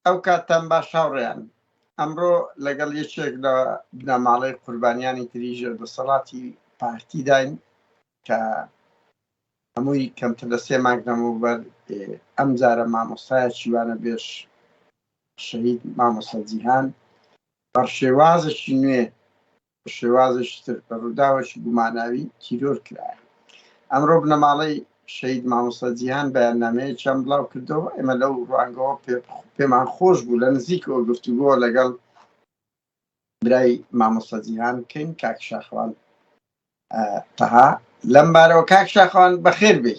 ئەو کاتتان باش هاوڕێیان ئەمڕۆ لەگەڵ یەکێک لە بنەماڵەی قوربانیانی تریژە دەسەڵاتی پارتی داین کە هەمووی کەمتر لە 3 مانگ نەموبەر ئەم جارە مامۆستایەکی وانە بێش شەهید مامۆستا جیهان بەڕشێوازێکی نوێ شێوازێکی تر بە ڕووداوەکی گوماناوی تیرۆر کرایە. ئەمڕۆ بنەماڵەی شەهید مامۆستا جیهان بەیاننامەیەکیان بڵاو کردەوە. ئێمە لەو ڕوانگەوە پێمان خۆش بوو لە نزیکەوە گفتوگۆ لەگەڵ برای مامۆستا جیهان بکەین. کاک شاخەوان تەها لەم بارەوە کاک شاخەوان بەخێر بێ.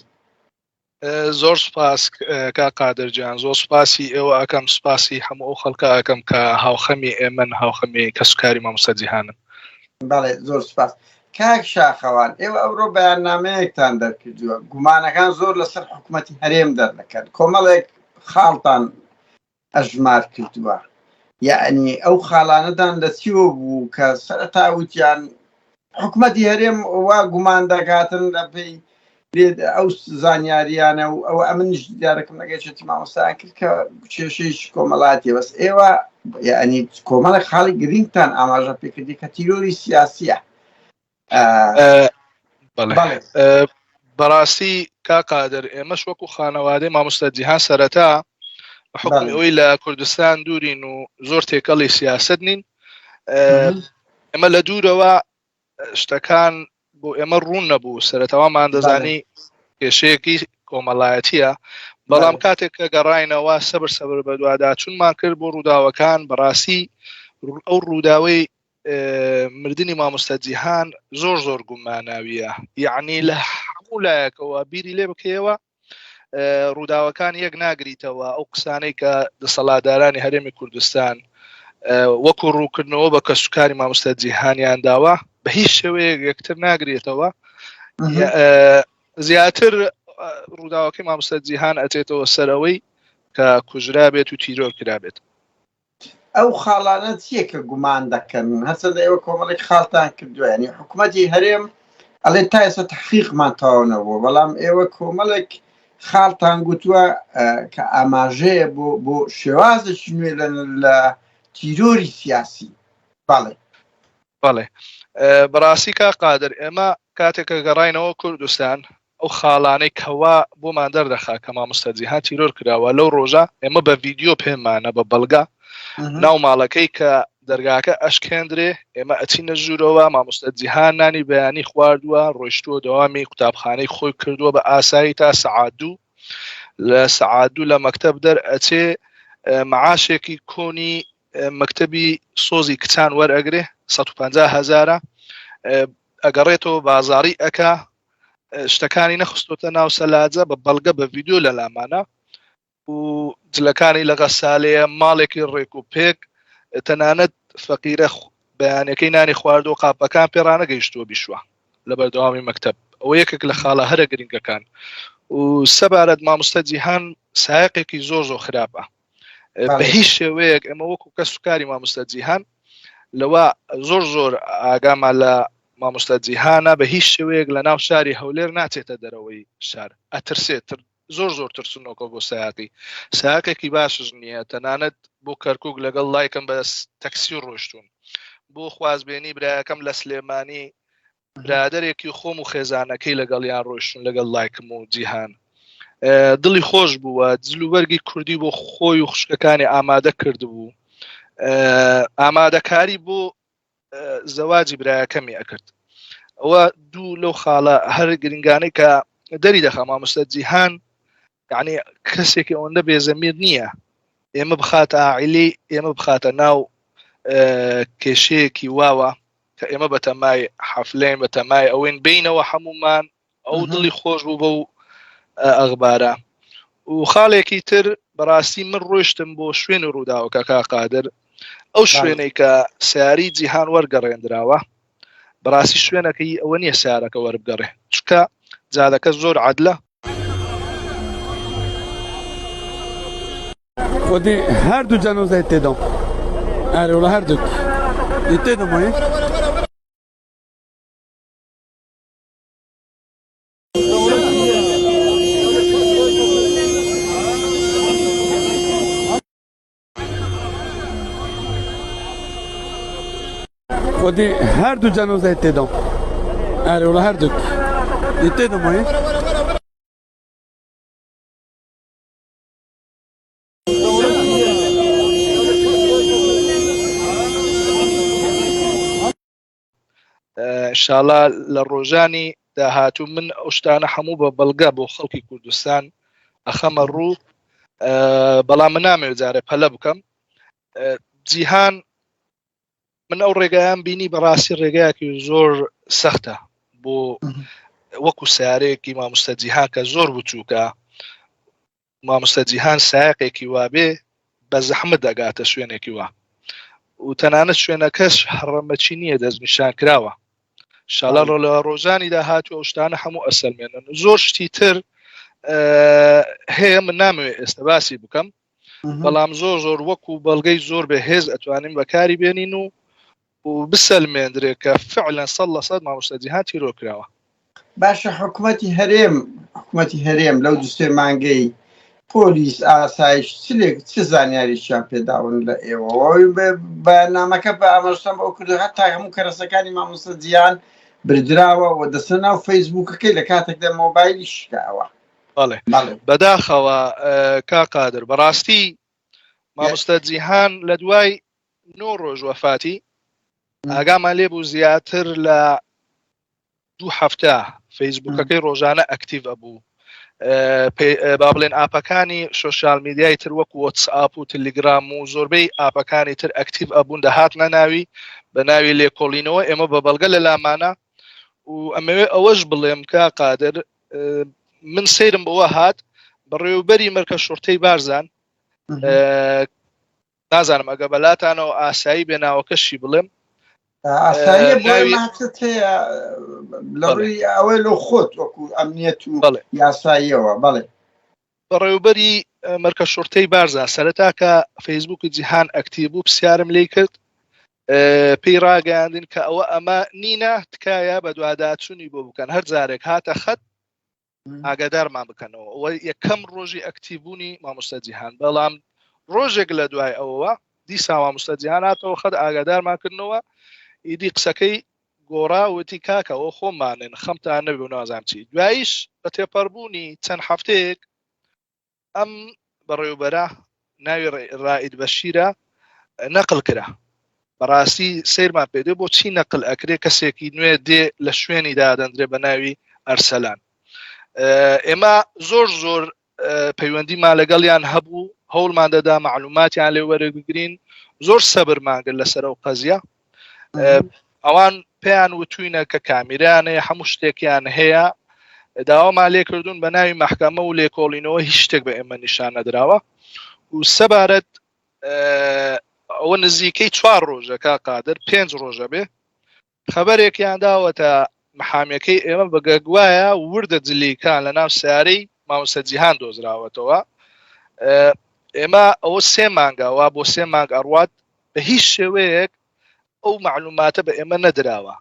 زۆر سپاس کاک قادرجان، زۆر سپاسی ئێوە ئەکەم، سپاسی هەموو ئەو خەڵکە ئەکەم کە هاوخەمی ئێمەن، هاوخەمی کەسوکاری مامۆستا جیهانن. بەڵێ زۆر سپاس. کاک شاخەوان ئێوە ئەوڕۆ بەیاننامەیەکتان دەرکردووە، گومانەکان زۆر لەسەر حکوومەتی هەرێم دەردەکەن، کۆمەڵێک خاڵتان ئەژمار کردووە. یعنی ئەو خاڵانەدان لە چیوە بوو کە سەرەتا وتیان حکوومەتی هەرێم وا گومان دەکاتن لە پێی ئەو زانیاریانە و ئەوە ئەمنیش دیارەکەم نەگەیشێتی مامۆستایان کرد کە کێشەیەکی کۆمەڵاتی بەس ئێوە یعنی کۆمەڵێک خاڵی گرنگتان ئاماژە پێکردی کە تیرۆری سیاسیە. بەڕاستی کاک قادر ئێمەش وەکو خانەوادەی مامۆستا جیهان سەرەتا حکمی ئەوەی لە کوردستان دوورین و زۆر تێکەڵی سیاست نین، ئێمە لە دوورەوە شتەکان بۆ ئێمە ڕوون نەبوو، سەرەتاوامان دەزانی کێشەیەکی کۆمەڵایەتیە، بەڵام کاتێک کە گەڕاینەوە سەبر بە دوواداچوونمان کرد بۆ ڕووداوەکان. بەڕاستی ئەو ڕووداوەی مردنی مامۆستا جیهان زۆر گوماناویە، یعنی لە هەموو لایەکەوە بیری لێ بکەیەوە ڕووداوەکان یەک ناگریتەوە. ئەو قسانەی کە دەسەڵاتدارانی هەرێمی کوردستان وەکو ڕووکردنەوە بە کەسوکاری مامۆستا جیهانیان داوە بە هیچ شێوەیەک یەکتر ناگرێتەوە. زیاتر ڕووداوەکەی مامۆستا جیهان ئەچێتەوە سەرەوەی کە کوژرا بێت و تیرۆر کرا بێت. ئەو خاڵانە چیە کە گومان دەکەن؟ هەسە ئێوە کۆمەڵێک خاڵتان کردووە، ینی حکوومەتی هەرێم ئەڵێ تا ئێستا تەحقیقمان تەواو نەبووە، بەڵام ئێوە کۆمەڵێک خاڵتان گوتووە کە ئاماژەیە بۆ شێوازێکی نوێ لە تیرۆری سیاسی. بەڵێ بەڕاستی کاک قادر ئێمە کاتێک کە گەڕاینەوە کوردستان ئەو خاڵانەی کەوا بۆمان دەردەخا کە مامۆستا جیهان تیرۆر کراوە لەو ڕۆژە ئێمە بە ڤیدیۆ پێمانە بە بەڵگە ناو ماڵەکەی کە دەرگاکە ئەشکێندرێ، ئێمە ئەچینە ژوورەوە، مامۆستا جیهان نانی بەیانی خواردووە، ڕۆیشتووە دەوامی قوتابخانەی خۆی کردووە بە ئاسایی تا سەعات 2. لە سەعات 2 لە مەکتەب دەرئەچێ مەعاشێکی کۆنی مەکتەبی سۆزی کچان وەرئەگرێ 150,000 ئەگەڕێتەوە بازاڕی ئەکا، شتەکانی نەخستۆتە ناو سەلاجە بە بەڵگە بە ڤیدیۆ لە لامانە و جلەکانی لە غەسالەیە، ماڵێکی ڕێک و پێک، تەنانەت فەقیرە بەیانەکەی نانی خواردو و قاپەکان پێڕانە گەیشتووە بیشوە لە بەردەوامی مەکتەب. ئەوە یەکێک لە خاڵە هەرە گرنگەکان و سەبارەت مامۆستا جیهان سایقێکی زۆر خراپە بە هیچ شێوەیەک. ئێمە وەکو کەسوکاری مامۆستا جیهان لەوە زۆر ئاگامان لە مامۆستا جیهانە، بە هیچ شێوەیەک لە ناو شاری هەولێر ناچێتە دەرەوەی شار، ئەترسێت، زۆر ترسنۆکە بۆ سایقێکی باشش نییە. تەنانەت بۆ کەرکووک لەگەڵ لایکم بە تەکسی ڕۆشتون، بۆ خوازبێنی برایەکەم لە سلێمانی برادێکی خۆم و خێزانەکەی لەگەڵیان ڕۆشتون لەگەڵ لایکم و جیهان. دڵی خۆش بووە، جلوبەرگی کوردی بۆ خۆی و خوشکەکانی ئامادە کرد بوو، ئامادەکاری بۆ زەواجی برایەکەمی ئەکرد. ئەوە دوو لەو خاڵە هەر گرنگانەی کە دەری دەخە مامۆستا جیهان، یعنی کەسێکی ئەوەندە بێزەمیر نییە ئێمە بخاتە عائیلەی ئێمە بخاتە ناو کێشەیەکی واوە کە ئێمە بەتەمای حەفلەین، بەتەمای ئەوەین بینەوە هەمومان. ئەو دڵی خۆش بوو بەو ئەخبارە. و خاڵێکی تر بەڕاستی من ڕۆیشتم بۆ شوێن ڕووداوەکە کاک قادر، ئەو شوێنەی کە سیاری جیهان وەرگەڕێنراوە، بەڕاستی شوێنەکەی ئەوە نییە سیارەکە وەربگەڕێ، چکە جادەکە زۆر عەدلە. خودی هەردوو جەنازەی تێدا، ئەرێ وڵا هەردوو تێدا مایە ودي هر دو جنازه تدام آره ولی هر دو تدام هایی انشاءالله لە ڕۆژانی داهاتوو من ئەو شتانە هەموو بە بەڵگە بۆ خەڵکی کوردستان ئەخەمە ڕوو بەڵام من نامەوێت جارێ پەلە بکەم جیهان من ئەو ڕێگایان بینی بەڕاستی ڕێگایەکی زۆر سەختە بۆ وەکو سیارەیەکی مامۆستا جیهان کە زۆر بچووکە مامۆستا جیهان سایقێکی وابێ بە زەحمت دەگاتە شوێنێکی وا و تەنانەت شوێنەکەش هەڕەمەچی نییە دەستنیشان کراوە انشاءالله لە ڕۆژانی داهاتوو ئەو شتانە هەموو ئەسەلمێنن زۆر شتی تر هەیە من نامەوێت ئێستا باسی بکەم بەڵام زۆر وەکو بەڵگەی زۆر بەهێز ئەتوانین بەکاری بێنین و بسەلمێنرێت کە فعلا 100% مامۆستا جیهان تیرۆ کراوە باشە حکوومەتی هەرێم لەو دوستێ مانگەی پۆلیس ئاسایش چ زانیاریشیان پێداون لە ئێوە بەنامەکە بە ئامۆژتان بۆ کردو هەتا هەموو کەرەسەکانی مامۆستا جیهان بردراوە و دەستە ناو فەیسبووکەکەی لە کاتێکدا مۆبایلی شکاوە بەداخەوە کاقادر بەڕاستی مامۆستا جیهان لە دوای 9 ڕۆژ وەفاتی ئاگامان لێ بوو زیاتر لە 2 هەفتە فەیسبووکەکەی ڕۆژانە ئەکتیڤ ئەبوو با بڵێن ئاپەکانی سۆشیال میدیای تر وەکو واتسئاپ و تەلێگرام و زۆربەی ئاپەکانی تر ئەکتیڤ ئەبوون دەهاتنە ناوی بە ناوی لێکۆڵینەوە ئێمە بە بەڵگە لە لامانە و ئەمەوێ ئەوەش بڵێم کا قادر من سەیرم بەوە هات بەڕێوەبەری مەرکە شورتەی بارزان نازانم ئەگە بەلاتانەوە ئاسایی بێناوەکەشی بڵێم ئاسایی لەڕووی ئەوەی لە خۆت وەکو ئەمنیەت و یاساییەوە بەڵێ بەڕێوەبەری مەرکە شورتەی بارزان سەرەتا کە فەیسبووکی جیهان ئەکتیڤ بوو پرسیارم لێ کرد پێی ڕاگەیاندین کە ئەوە ئەمە نینە تکایە بە دوواداچوونی بۆ بکەن هەر جارێک هاتە خەت ئاگادارمان بکەنەوە ئەوە یەکەم ڕۆژی ئەکتیڤبوونی مامۆستا جیهان بەڵام ڕۆژێک لە دوای ئەوەوە دیسا مامۆستا جیهان هاتەوە خەت ئاگادارمان کردنەوە ئیدی قسەکەی گۆڕا وتی کاکە ئەوە خۆمانن خەمتان نەبێ و نازانم چی دواییش بە تێپەڕبوونی چەند هەفتەیەک ئەم بەڕێوەبەرە ناوی ڕائید بەشیرە نەقل کرا بەڕاستی سیرمان پێدێ بۆ چی نەقل ئەکرێ کەسێکی نوێ دێ لە شوێنی دادەندرێ بە ناوی ئەرسەلان ئێمە زۆر پەیوەندیمان لەگەڵیان هەبوو هەوڵمان دەدا معلوماتیان لێ وەرەگرین زۆر سەبرمان کرد لەسەر ئەو قەزیە ئەوان پێیان وتوینە کە کامیرانەیە هەموو شتێکیان هەیە داوامان لێ کردوون بە ناوی مەحکەمە و لێکۆڵینەوە هیچ شتێک بە ئێمە نیشان نەدراوە و سەبارەت ئەوە نزیکەی 4 ڕۆژە کا قادر 5 ڕۆژە بێ خەبەرێکیان داوەتە محامیەکەی ئێمە بەگەگوایە وردە جلیکان لە ناو سیارەی مامۆستا جیهان دۆزراوەتەوە ئێمە ئەوە 3 مانگەوە بۆ 3 مانگ ئەڕوات بە هیچ شێوەیەک ئەو معلوماتە بە ئێمە نەدراوە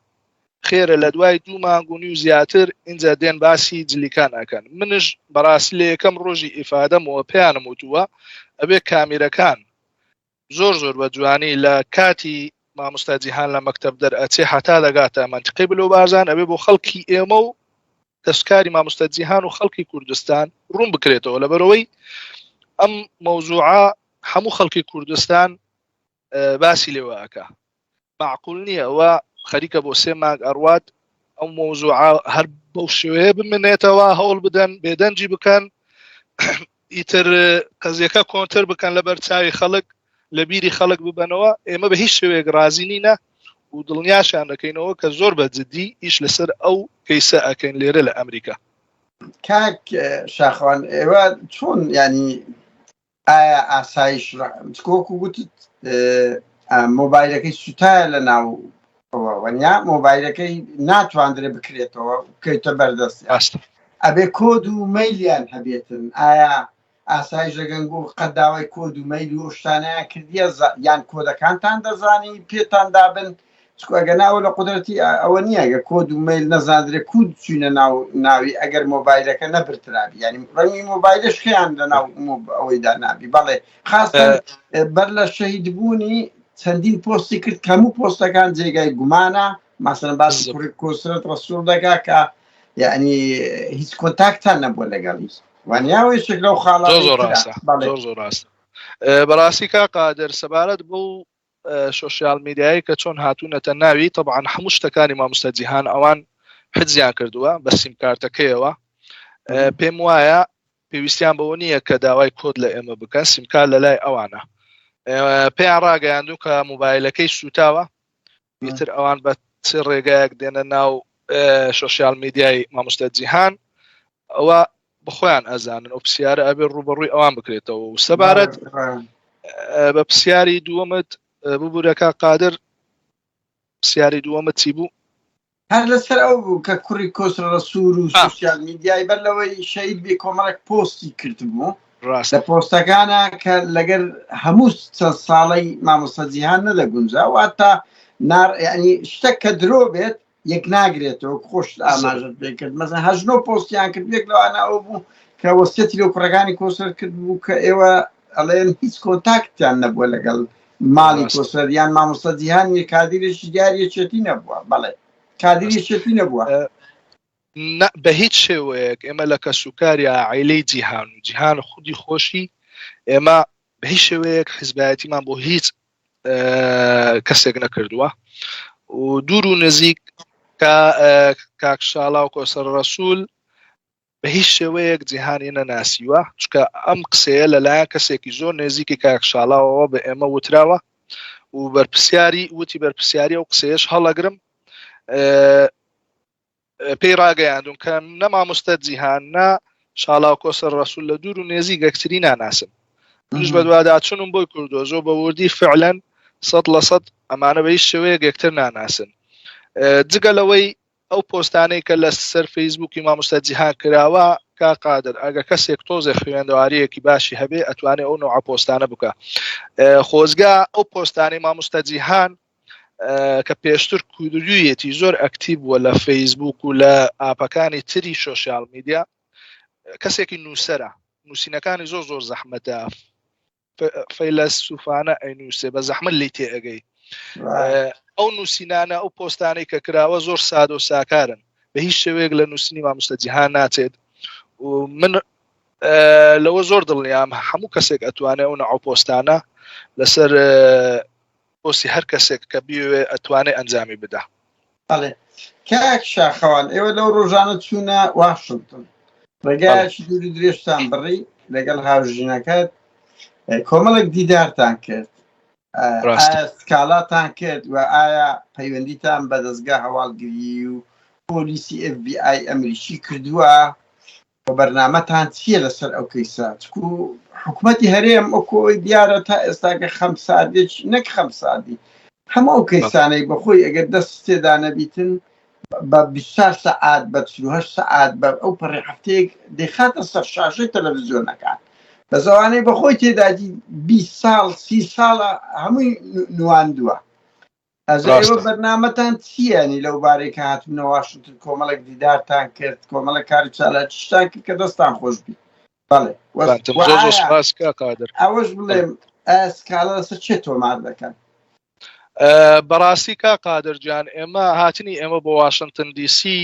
خێرە لە دوای 2 مانگ و نیو زیاتر اینجا دێن باسی جلیکان ئەکەن منش بەڕاستی لە یەکەم ڕۆژی ئیفادەمەوە پێیانم وتووە ئەبێ کامیرەکان زۆر بە جوانی لە کاتی مامۆستا جیهان لە مەکتەب دەرئەچێ هەتا دەگاتە منتقەی بلۆ بارزان ئەبێ بۆ خەڵکی ئێمە و دەستکاری مامۆستا جیهان و خەڵکی کوردستان ڕوون بکرێتەوە لەبەرەوەی ئەم مەوزوعە هەموو خەڵکی کوردستان باسی لێوەکە معقول نییە ئەوە خەریکە بۆ 3 مانگ ئەڕوات ئەو مەوزوعە هەر بەو شێوەیە بمنێتەوە هەوڵ بدەن بێدەنجی بکەن ئیتر قەزیەکە کۆنتر بکەن لە بەرچاوی خەڵک لە بیری خەڵک ببەنەوە ئێمە بە هیچ شێوەیەک رازی نینە و دڵنیاشان دەکەینەوە کە زۆر بە جددی ئیش لەسەر ئەو کەیسە ئەکەین لێرە لە ئەمریکا کاک شاخوان ئێوە چۆن ینی ئایا ئاسایش کۆکو گوتت مۆبایلەکەی سوتایە لە ناو وەنیا مۆبایلەکەی ناتواندرێ بکرێتەوە بکەیتە بەردەست ئەبێ کۆد و مەیلیان هەبێتن ئایا ئاسایش لەگەنگۆ قەداوای کۆد و مەیل و شتانەیان کردیە یان کۆدەکانتان دەزانی پێتان دابن ئەگەناوە لە قودرەتی ئەوە نییە ئەگە کۆد و مەیل نەزانرێ کود چوینە ناوی ئەگەر مۆبایلەکە نەبرترابی ینی ڕەنگی مۆبایلش خیان لە ناو ئەوەیدا نابی بەڵێ خاستە بەر لە شەهیدبوونی چەندین پۆستی کرد کە هەموو پۆستەکان جێگای گومانە مەسەڵەن باسی کوڕی کۆسرەت ڕەسوول دەکا کە یعنی هیچ کۆنتاکتان نەبووە لەگەڵی وانیاوەیەک لەو خاڵانە زۆر ڕاستە بەڕاستی کا قادر سەبارەت بۆ سوشیال میدیایی کە چۆن هاتوونەتە ناوی طبعا هەموو شتەکانی مامۆستا جیهان ئەوان حجزیان کردووە بە سیمکارتەکەیەوە پێم وایە پێویستیان بەوە نییە کە داوای کۆد لە ئێمە بکەن سیمکار لە لای ئەوانە پێیان ڕاگەیاندوو کە مۆبایلەکەی سوتاوە ئیتر ئەوان بە چ ڕێگایەک دێنە ناو سوشیال میدیای مامۆستا جیهان ئەوە بخۆیان ئەزانن ئەو پرسیارە ئەبێ ڕوبەڕووی ئەوان بکرێتەوە و سەبارەت بە پرسیاری دووەمت ببوورەکە قادر پرسیاری دووەمت چی بوو هەر لەسەر ئەو بوو کە کوڕی کۆسرە ڕەسوول و سوشیال میدیای بەر لەوەی شەید بێ کۆمەڵێک پۆستی کردبوو لە پۆستەکانە کە لەگەر هەموو چەند ساڵەی مامۆستا جیهان نەدەگونجا واتە ینی شتێک کە درۆ بێت یەک ناگرێتەوە خۆش ئاماژت پێ کرد مەسەڵەن 19 پۆستیان کرد یەک لەوانە ئەو بوو کە وەسیەتی لەو کوڕەکانی کۆسەر کرد بوو کە ئێوە ئەڵێن هیچ کۆنتاکتیان نەبووە لەگەڵ ماڵی کۆسەر یان مامۆستا جیهان کادیرێکی دیارەکێتی نەبووە بەڵێ کادیرێکی نەبووە بە هیچ شێوەیەک ئێمە لە کەسوکاری عائیلەی جیهان و جیهان خودی خۆشی ئێمە بە هیچ شێوەیەک حیزبایەتیمان بۆ هیچ کەسێک نەکردووە و دوور و نزیک کاکشاڵا و کۆسەر ڕەسوول بە هیچ شێوەیەک جیهانی نەناسیوە چکە ئەم قسەیە لەلایەن کەسێکی زۆر نێزیکی کاکشاڵاوەوە بە ئێمە وتراوە و بەرپرسیاری وتی بەرپرسیاری ئەو قسەیەش هەڵەگرم پێی ڕاگەیاندون کە نە مامۆستا جیهان نە شاڵا و کۆسەر ڕەسوول لە دوور و نێزیک یەکتری ناناسن دوش بە دوواداچوونم بۆی کردووە زۆر بە وردی فعلەن 100% ئەمانە بە هیچ شێوەیەک یەکتر ناناسن جگە لەوەی ئەو پۆستانەی کە لە سەر فەیسبووکی مامۆستا جیهان کراوە کا قادر ئەگە کەسێک تۆزێ خوێندەواریەکی باشی هەبێ ئەتوانێت ئەو نوع پۆستانە بکە خۆزگا ئەو پۆستانی مامۆستا جیهان کە پێشتر کودویەتی زۆر ئەکتیڤ بووە لە فەیسبووک و لە ئاپەکانی تری سوشیال میدیا کەسێکی نووسەرە نووسینەکانی زۆر زەحمەتە فەیلسوفانە ئەینووسێ بە زەحمەت لی تێئەگەی ئەو نووسینانە ئەو پۆستانەی کە کراوە زۆر سادە و ساکارن بە هیچ شێوەیەک لە نووسینی مامۆستا جیهان ناچێت و من لەوە زۆر دڵنیام هەموو کەسێک ئەتوانێت ئەو نەعو پۆستانە لەسەر پۆستی هەر کەسێک کە بیوێ ئەتوانێت ئەنجامی بدە بەڵێ کاک شاخەوان ئێوە لەو ڕۆژانە چوونە واشنگتن ڕێگایەکی دووری درێژتان بڕی لەگەڵ هاوژینەکەت کۆمەڵێک دیدارتان کرد سکاڵاتان کرد و ئایا پەیوەندیتان بە دەستگا هەواڵگیری و پۆلیسی FBI ئەمریکی کردووە و بەرنامەتان چییە لەسەر ئەو کەیسە چکو حکوومەتی هەرێم ئەوکۆی دیارە تا ئێستاکە خەمسادێکی نەک خەمسادی هەموو ئەو کەیسانەی بەخۆی ئەگەر دەست تێدا نەبیتن بە 24 سەعات بە 48 سەعات بە ئەو پەڕی هەفتەیەک دەیخاتە سەر شاشەی تەلەڤیزیۆنەکان بە زەوانەی بەخۆی تێدادی 20 ساڵ 30 ساڵە هەمووی نواندووە ئەزێوە بەرنامەتان چییانی لەو بارەی کە هاتوونە واشنگتن کۆمەڵێک دیدارتان کرد کۆمەڵێک کاری چالاکیشتان کرد کە دەستان خۆش بی بەڵێ ئەوەش بڵێم ئەسکاڵە لەسەر چێ تۆمار دەکەن بەڕاستی کا قادرجان ئێمە هاتنی ئێمە بۆ واشنگتن دیسی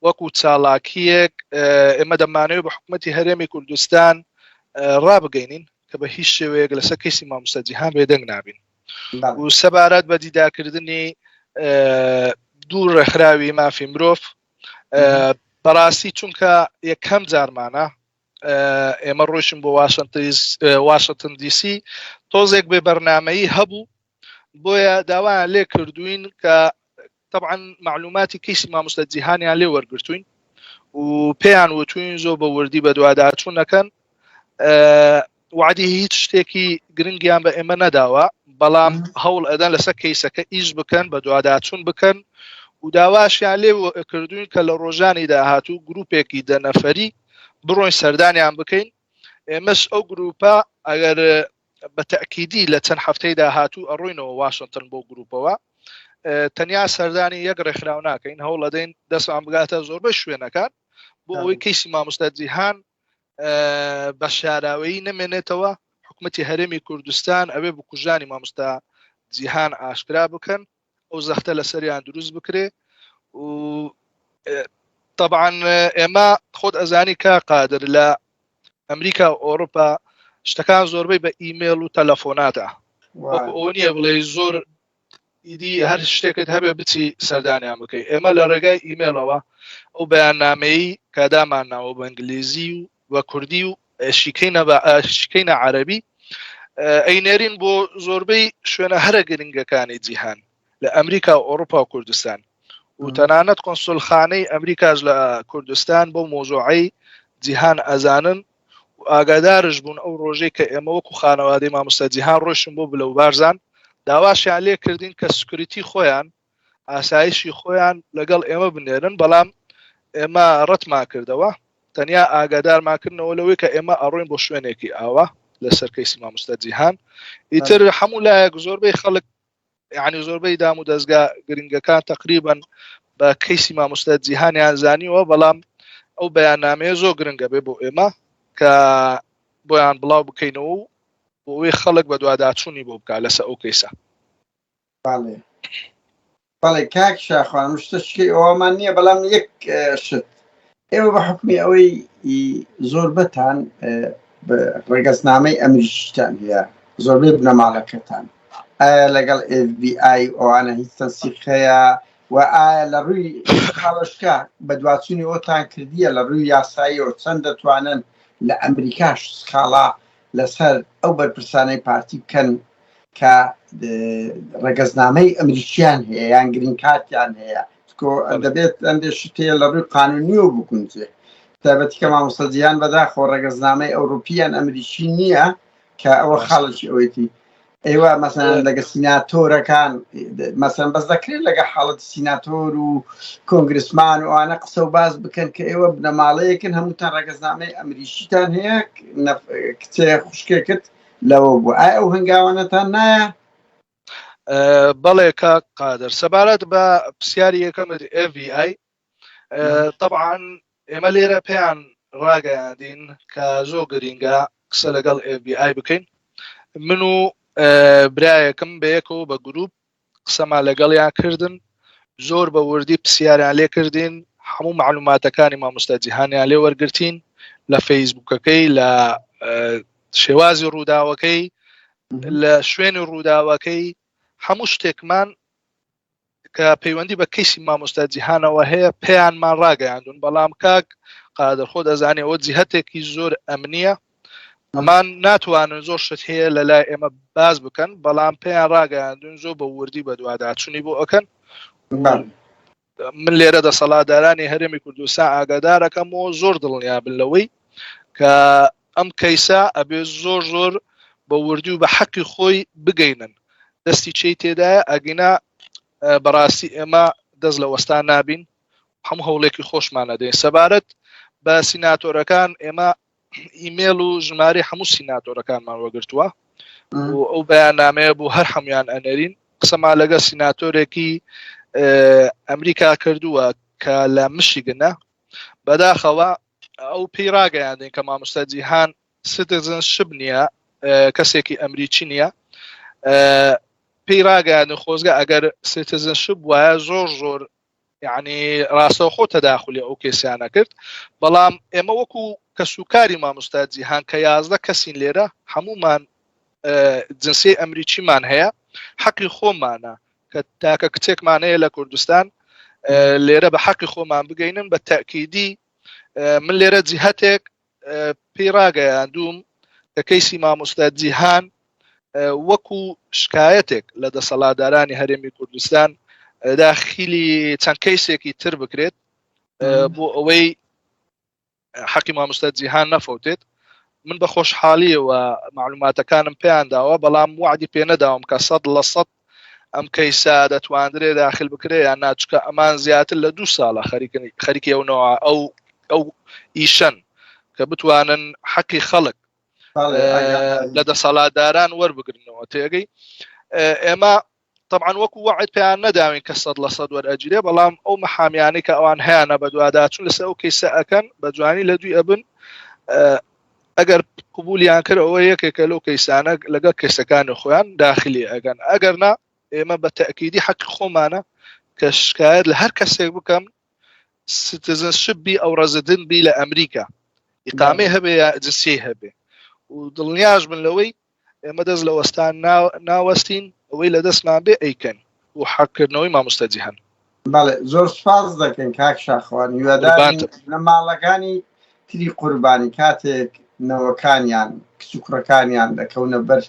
وەکو چالاکیەک ئێمە دەمانەوێت بە حکوومەتی هەرێمی کوردستان ڕابگەینین کە بە هیچ شێوەیەک لەسەر کەسی مامۆستا جیهان بێدەنگ نابین و سەبارەت بە دیدارکردنی دوو ڕێکخراوی مافی مرۆڤ بەڕاستی چونکە یەکەم جارمانە ئێمە ڕۆیشتین بۆ واشنگتن دیسی تۆزێک بێ بەرنامەیی هەبوو بۆیە داوایان لێ کردوین کە طبعا معلوماتی کەیسی مامۆستا جیهانیان لێ وەرگرتوین و پێیان وتوین زۆر بە وردی بە دوواداچوونەکەن وعدی هیچ شتێکی گرنگیان بە ئێمە نەداوە بەڵام هەوڵ ئەدەن لەسەر کەیسەکە ئیش بکەن بە دوواداچوون بکەن و داواشیان لێ کردوین کە لە ڕۆژانی داهاتوو گروپێکی دەنەفەری بڕۆین سەردانیان بکەین ئێمەش ئەو گروپە ئەگەر بە تەکیدی لە چەند هەفتەی داهاتوو ئەڕۆینەوە واشنگتن بۆ گروپەوە تەنیا سەردانی یەک ڕێکخراو ناکەین هەوڵ ئەدەین دەستمان بگاتە زۆربەی شوێنەکان بۆ ئەوەی کەیسی مامۆستا جیهان بە شاراوەیی نەمێنێتەوە حکوومەتی هەرێمی کوردستان ئەوێ بکوژانی مامۆستا جیهان ئاشکرا بکەن ئەو زەختە لەسەریان دروست بکرێ و طبعا ئێمە خۆت ئەزانی کا قادر لە ئەمریکا و ئەوروپا شتەکان زۆربەی بە ئیمێل و تەلەفۆناتە ئەو نییە بڵێ زۆر ئیدی هەر شتێکت هەبێ بچی سەردانیان بکەی ئێمە لە ڕێگای ئیمێلەوە ئەو بەیاننامەیی کە دامانناوە بە ئینگلیزی و بە کوردی و شیکەینە عەرەبی ئەینێرین بۆ زۆربەی شوێنە هەرە گرنگەکانی جیهان لە ئەمریکا و ئەوروپا و کوردستان و تەنانەت کۆنسولخانەی ئەمریکاش لە کوردستان بۆ مۆزوعەی جیهان ئەزانن و ئاگادارش بوون ئەو ڕۆژەی کە ئێمە وەکو خانەوادەی مامۆستا جیهان ڕۆیشتن بۆ بلەوبارزان داواشیان لێ کردین کە سکوریتی خۆیان ئاسایشی خۆیان لەگەڵ ئێمە بنێرن بەڵام ئێمە ڕەتمان کردەوە تەنیا ئاگادارماکردنەوە لەوەی کە ئێمە ئەڕۆین بۆ شوێنێکی ئاوا لەسەر کەیسی مامۆستا جیهان ئیتر هەموو لایەک زۆربەی خەڵک یعنی زۆربەی دام و دەستگا گرنگەکان تقریبا بە کەیسی مامۆستا جیهانیان زانیوە بەڵام ئەو بەیاننامەیە زۆر گرنگە بێ بۆ ئێمە کە بۆیان بڵاو بکەینەوە و بۆ ئەوەی خەڵک بە دوواداچوونی بۆ بکات لەسەر ئەو کەیسە. بەڵێ کاک شاخوان شتشکی ئەوەمان نییە بەڵام یەک شت ئێوە بە حکمی ئەوەی زۆربەتان ڕێگەزنامەی ئەمریکیتان هەیە زۆربەی بنەماڵەکەتان ئایا لەگەڵ FBI ئەوانە هیچ تەنسیقەیە و ئایا لە ڕووی خاڵشکە بە دواتچوونی ئەوتان کردیە لە ڕووی یاساییەوە چەند دەتوانن لە ئەمریکاش سکاڵا لەسەر ئەو بەرپرسانەی پارتی بکەن کە ڕێگەزنامەی ئەمریکیان هەیە یان گرین کارتیان هەیە دەبێت ئەندێشتەیە لە ڕووی قانونیەوە بکونجێ تایبەتی کە مامۆستا جیهان بەداخۆ ڕێگەزنامەی ئەوروپیان ئەمریکی نییە کە ئەوە خاڵکی ئەوەیەتی ئێوە مەسەن لەگە سیناتۆرەکان مەسەن بەس دەکرێت لەگە حاڵەت سیناتۆر و کۆنگرسمان و ئەوانە قسە و باز بکەن کە ئێوە بنەماڵەیەکن هەمووتان ڕێگەزنامەی ئەمریکیتان هەیە کچەیە خوشکێکت لەوە بوو ئایا ئەو هەنگاوانەتان نایە؟ بەڵێ کاک قادر سەبارەت بە پرسیاری یەکەمت FBI طبعا ئێمە لێرە پێیان ڕاگەیاندین کە زۆر گرینگە قسە لەگەڵ FBI بکەین من و برایەکەم بەیەکەوە بە گروپ قسەمان لەگەڵیان کردن زۆر بە وردی پرسیاریان لێ کردین هەموو معلوماتەکانی مامۆستا جیهانیان لێ وەرگرتین لە فەیسبوکەکەی لە شێوازی ڕووداوەکەی لە شوێنی ڕووداوەکەی هەموو شتێکمان کە پەیوەندی بە کەیسی مامۆستا جیهانەوە هەیە پێیانمان ڕاگەیاندون بەڵام کاک قادر خۆ دەزانێ ئەوە جیهەتێکی زۆر ئەمنیە ئەمان ناتوانن زۆر شت هەیە لە لای ئێمە باز بکەن بەڵام پێیان ڕاگەیاندون زۆر بە وردی بە دوواداچوونی بۆ ئەکەن من لێرە دەسەڵاتدارانی هەرێمی کوردستان ئاگادارەکەمەوە زۆر دڵنیابن لەوەی کە ئەم کەیسە ئەبێ زۆر زۆر بە وردی و بە حەقی خۆی بگەینن دەستی چی تێدایە ئەگینا بەڕاستی ئێمە دەست لە وەستان نابین هەموو هەوڵێکی خۆشمانە دەین سەبارەت بە سیناتۆرەکان ئێمە ئیمێل و ژمارە هەموو سیناتۆرەکانمان وەگرتووە و ئەو بەیاننامەیە بۆ هەر هەمویان ئەنەرین قسەمان لەگە سیناتۆرێکی ئەمریکا کردووە کە لە میشیگنە بەداخەوە ئەو پێی ڕاگەیاندین کە مامۆستا جیهان سیتیزنشپ نییە کەسێکی ئەمریکی نییە پێی ڕاگەیاندن خۆزگە ئەگەر سیتیزنشپ وایە زۆر زۆر یعنی ڕاستەوخۆ تەداخلی ئەو کێسیانە کرد بەڵام ئێمە وەکو کەسوکاری مامۆستا جیهان کە 11 کەسین لێرە هەمومان جنسی ئەمریکیمان هەیە حەقی خۆمانە کە تاکە کچێکمان هەیە لە کوردستان لێرە بە حەقی خۆمان بگەینن بە تەکیدی من لێرە جیهەتێک پێی ڕاگەیاندوم کە کەیسی مامۆستا جیهان وەکو شکایەتێک لە دەسەڵاتدارانی هەرێمی کوردستان داخلی چەند کەیسێکی تر بکرێت بۆ ئەوەی حەقی مامۆستا جیهان نەفەوتێت من بە خۆشحاڵیەوە معلوماتەکانم پێیان داوە بەڵام وعدی پێ نەداوم کە 100% ئەم کەیسا دەتواندرێت داخل بکرێت یان ناچکە ئەمان زیاتر لە 2 ساڵە خەریکی ئەوەوە ئەو ئیشەن کە بتوانن حەقی خەڵک لە دەسەڵاتداران وەربگرنەوە تێگەی ئێمە طبعا وەکو وعد پێیان نەداوین کە 100% وەرئەگیرێ بەڵام ئەو مەحامیانەی کە ئەوان هەیەە بە دوواداچوون لەسەر ئەو کەیسە ئەکەن بە جوانی لە دوی ئەبن ئەگەر قبولیان کرد ئەوە یەکێکە لەو کەیسانە لەگەڵ کەسەکانی خۆیان داخلی ئەگەن ئەگەر نا ئێمە بە تەئکیدی حەقی خۆمانە کە شکایەت لە هەر کەسێک بکەم سیتیزنشپی ئەو ڕەزیدنت لە ئەمریکا ئیقامەی هەبێ یا جنسیەی هەبێ و دڵنیاش بن لەوەی ئێمە دەست لە وەستان ناوەستین ئەوەی لە دەستمان بێ ئەیکەن و حەقکردنەوەی مامۆستا جیهان. بەڵێ زۆر سپاس دەکەن کاک شاخوان هیوادارین لە ماڵەکانی تری قوربانی کاتێک نەوەکانیان کچوکڕەکانیان دەکەونە بەر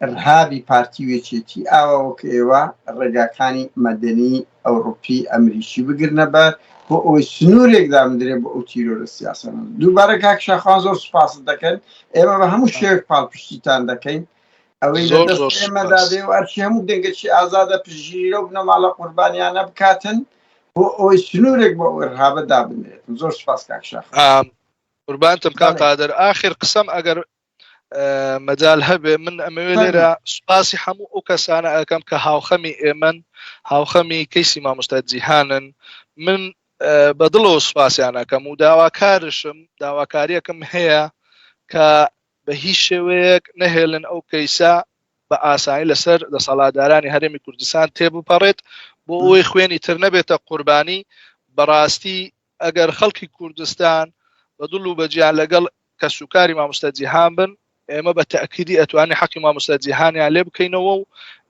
ئەرهابی پارتی وێچێتی ئاوەوە کە ئێوە ڕێگاکانی مەدەنی ئەوڕۆپی ئەمریکی بگرنە بەر بۆ ئەوەی سنوورێک دامدرێت بۆ ئەو تیرۆرە سیاسەن. دووبارە کاک شاخوان زۆر سپاس دەکەن ئێمە بە هەموو شێوێک پاڵپشتیتان دەکەین ئەوەی لە دەست ئێمەدا بێ و ئەرچی هەموو دەنگەکی ئازادە پشگیری و بنەماڵە قوربانیانە بکاتن بۆ ئەوەی سنوورێک بۆ ئەرهابە دابنێت. زۆر سپاس کاک شاخوان. قوربانتم کاک قادر. ئاخر قسەم ئەگەر مەجال هەبێ من ئەمەوێ لێرە سوپاسی هەموو ئەو کەسانە ئەەکەم کە هاوخەمی ئێمەن هاوخەمی کەیسی مامۆستا جیهانن من بەدڵەوە سوپاسیان ئەەکەم و داواکاریەکەم هەیە کە بە هیچ شێوەیەک نەهێڵن ئەو کەیسا بە ئاسانی لەسەر دەسەڵاتدارانی هەرێمی کوردستان تێبپەڕێت بۆ ئەوەی خوێنی تر نەبێتە قوربانی. بەڕاستی ئەگەر خەڵکی کوردستان بەدڵ و بەجیان لەگەڵ کەسوکاری مامۆستا جیهان بن ئێمە بە تەئکیدی ئەتوانی حەقی مامۆستا جیهانیان لێ بکەینەوە و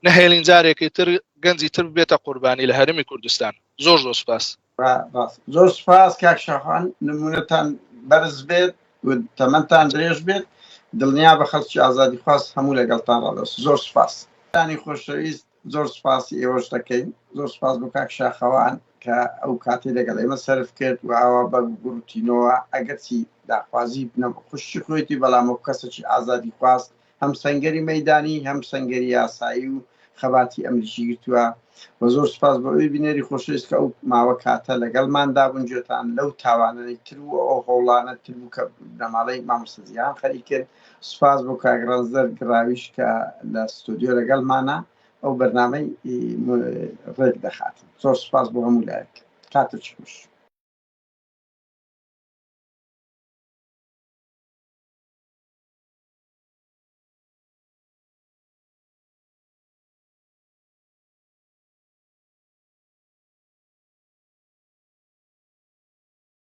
نەهێڵین جارێکی تر گەنجی تر بێتە قوربانی لە هەرێمی کوردستان. زۆر زۆر سپاس. زۆر سپاس کاک شاخوان نمونەتان بەرز بێت و تەمەنتان درێژ بێت دڵنیا بە خەڵکی ئازادی خواست هەموو لەگەڵتان ڕادەست. زۆر سپاس. دانی خۆشەویست زۆر سپاسی ئێوەش دەکەین. زۆر سپاس بۆ کاک شاخەوان کە ئەو کاتی لەگەڵ ئێمە سەرف کرد و ئاوا بە گروتینەوە ئەگەرچی داخوازی خوشی خۆیتی بەڵام ئەو کەسێکی ئازادی خواست هەم سەنگەری مەیدانی هەم سەنگەری یاسایی و خەباتی ئەمریکی گرتووە و زۆر سپاس بە ئەوی بینێری خۆشەویست کە ئەو ماوە کاتە لەگەڵماندا بوون گوێتان لەو تاوانەی تر و ئەو هەوڵانە تر بوو کە بنەماڵەی مامۆستا جیهان خەریکرد. سپاس بۆ کاک ڕەنزەر گراویش کە لە ستۆدیۆ لەگەڵمانە ئەو بەرنامەی ڕێک دەخاتن. زۆر سپاس بۆ هەموو لایەک کاتت خوش.